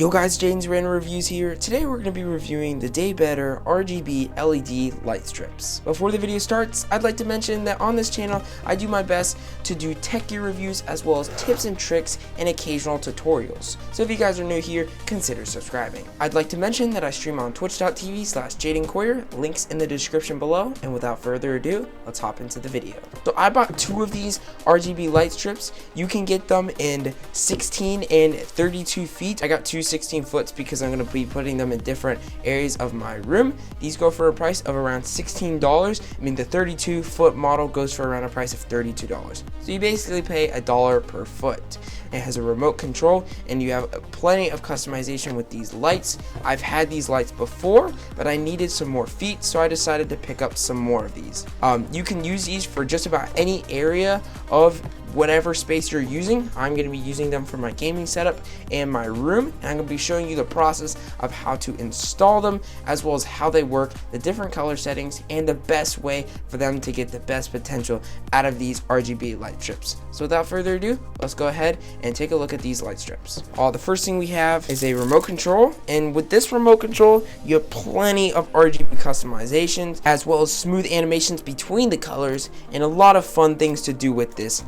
Yo guys, Jaden's Random Reviews here. Today we're going to be reviewing the Day Better RGB LED Light Strips. Before the video starts, I'd like to mention that on this channel, I do my best to do tech gear reviews as well as tips and tricks and occasional tutorials. So if you guys are new here, consider subscribing. I'd like to mention that I stream on twitch.tv/JadenCoyer, links in the description below, and without further ado, let's hop into the video. So I bought two of these RGB light strips. You can get them in 16 and 32 feet. I got two 16 foots because I'm going to be putting them in different areas of my room. These go for a price of around $16. I mean, the 32 foot model goes for around a price of $32. So you basically pay $1 per foot. It has a remote control and you have plenty of customization with these lights. I've had these lights before, but I needed some more feet, so I decided to pick up some more of these. You can use these for just about any area of whatever space you're using. I'm going to be using them for my gaming setup and my room, and I'm going to be showing you the process of how to install them as well as how they work, the different color settings, and the best way for them to get the best potential out of these RGB light strips. So without further ado, let's go ahead and take a look at these light strips. The first thing we have is a remote control, and with this remote control you have plenty of RGB customizations as well as smooth animations between the colors and a lot of fun things to do with this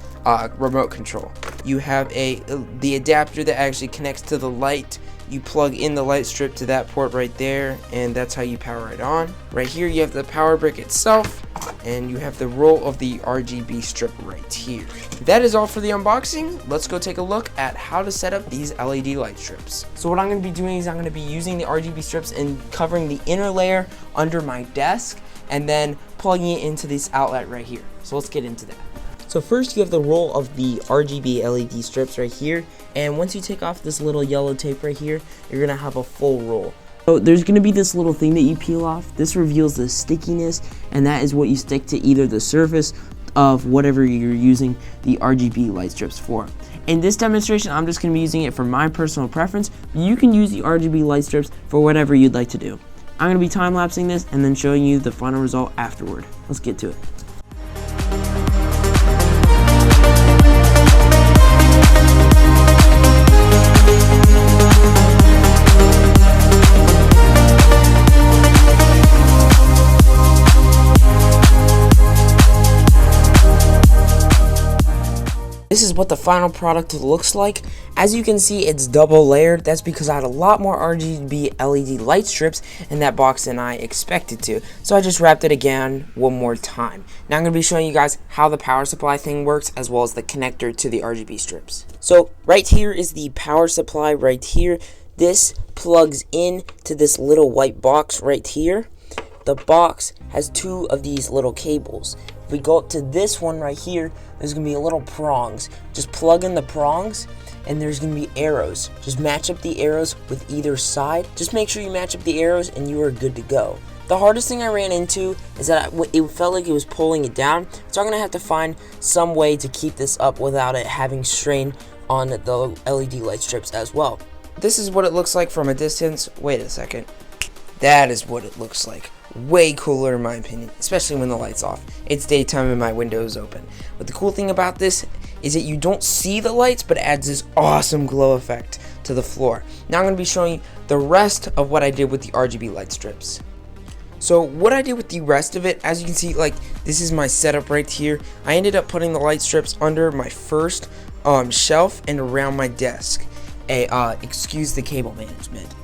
remote control. You have the adapter that actually connects to the light. You plug in the light strip to that port right there, and that's how you power it on. Right here you have the power brick itself, and you have the roll of the RGB strip right here. That is all for the unboxing. Let's go take a look at how to set up these LED light strips. So what I'm going to be doing is I'm going to be using the RGB strips and covering the inner layer under my desk and then plugging it into this outlet right here. So let's get into that. So first you have the roll of the RGB LED strips right here, and once you take off this little yellow tape right here, you're gonna have a full roll. So there's gonna be this little thing that you peel off. This reveals the stickiness, and that is what you stick to either the surface of whatever you're using the RGB light strips for. In this demonstration, I'm just gonna be using it for my personal preference. You can use the RGB light strips for whatever you'd like to do. I'm gonna be time-lapsing this and then showing you the final result afterward. Let's get to it. This is what the final product looks like. As you can see, it's double layered. That's because I had a lot more RGB LED light strips in that box than I expected to. So I just wrapped it again one more time. Now I'm going to be showing you guys how the power supply thing works as well as the connector to the RGB strips. So right here is the power supply right here. This plugs in to this little white box right here. The box has two of these little cables. If we go up to this one right here, there's going to be a little prongs. Just plug in the prongs and there's going to be arrows. Just match up the arrows with either side. Just make sure you match up the arrows and you are good to go. The hardest thing I ran into is that it felt like it was pulling it down. So I'm going to have to find some way to keep this up without it having strain on the LED light strips as well. This is what it looks like from a distance. Wait a second. That is what it looks like. Way cooler in my opinion, especially when the light's off. It's daytime and my window is open. But the cool thing about this is that you don't see the lights, but it adds this awesome glow effect to the floor. Now I'm going to be showing you the rest of what I did with the RGB light strips. So what I did with the rest of it, as you can see, like this is my setup right here. I ended up putting the light strips under my first shelf and around my desk. Excuse the cable management.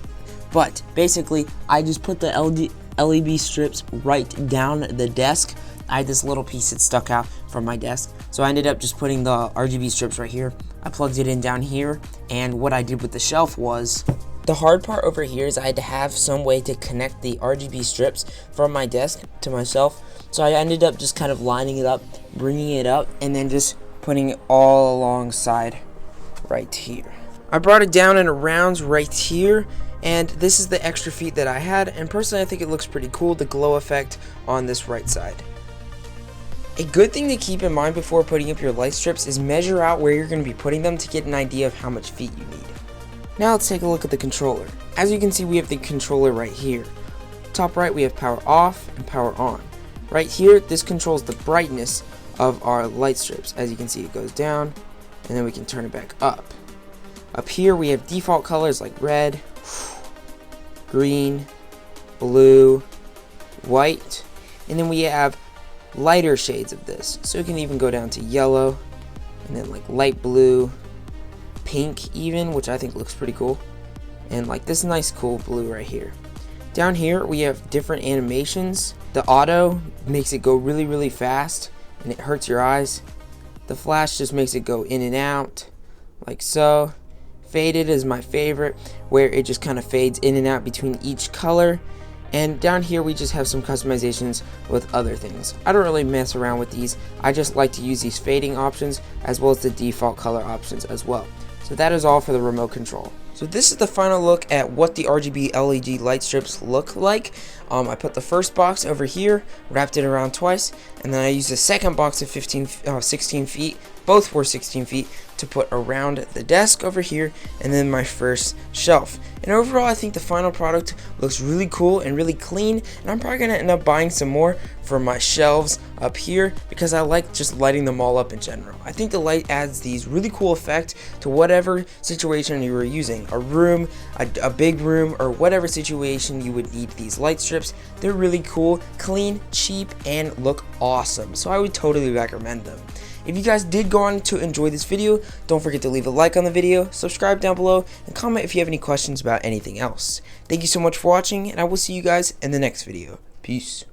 But basically, I just put the LED strips right down the desk. I had this little piece that stuck out from my desk, so I ended up just putting the RGB strips right here. I plugged it in down here, and what I did with the shelf was, the hard part over here is I had to have some way to connect the RGB strips from my desk to my shelf, so I ended up just kind of lining it up, bringing it up, and then just putting it all alongside right here. I brought it down in rounds right here, and this is the extra feet that I had, and personally I think it looks pretty cool, the glow effect on this right side. A good thing to keep in mind before putting up your light strips is measure out where you're going to be putting them to get an idea of how much feet you need. Now let's take a look at the controller. As you can see, we have the controller right here. Top right we have power off and power on. Right here, this controls the brightness of our light strips. As you can see, it goes down and then we can turn it back up. Up here we have default colors like red, green, blue, white, and then we have lighter shades of this. So it can even go down to yellow, and then like light blue, pink even, which I think looks pretty cool, and like this nice cool blue right here. Down here we have different animations. The auto makes it go really, really fast, and it hurts your eyes. The flash just makes it go in and out, like so. Faded is my favorite, where it just kind of fades in and out between each color. And down here we just have some customizations with other things. I don't really mess around with these. I just like to use these fading options as well as the default color options as well. So that is all for the remote control. So this is the final look at what the RGB LED light strips look like. I put the first box over here, wrapped it around twice, and then I used the second box of 16 feet, both were 16 feet, to put around the desk over here, and then my first shelf. And overall, I think the final product looks really cool and really clean, and I'm probably going to end up buying some more for my shelves up here because I like just lighting them all up in general. I think the light adds these really cool effect to whatever situation you were using, a room, a big room, or whatever situation you would need these light strips. They're really cool, clean, cheap, and look awesome, so I would totally recommend them. If you guys did go on to enjoy this video, don't forget to leave a like on the video, subscribe down below, and comment if you have any questions about anything else. Thank you so much for watching, and I will see you guys in the next video. Peace.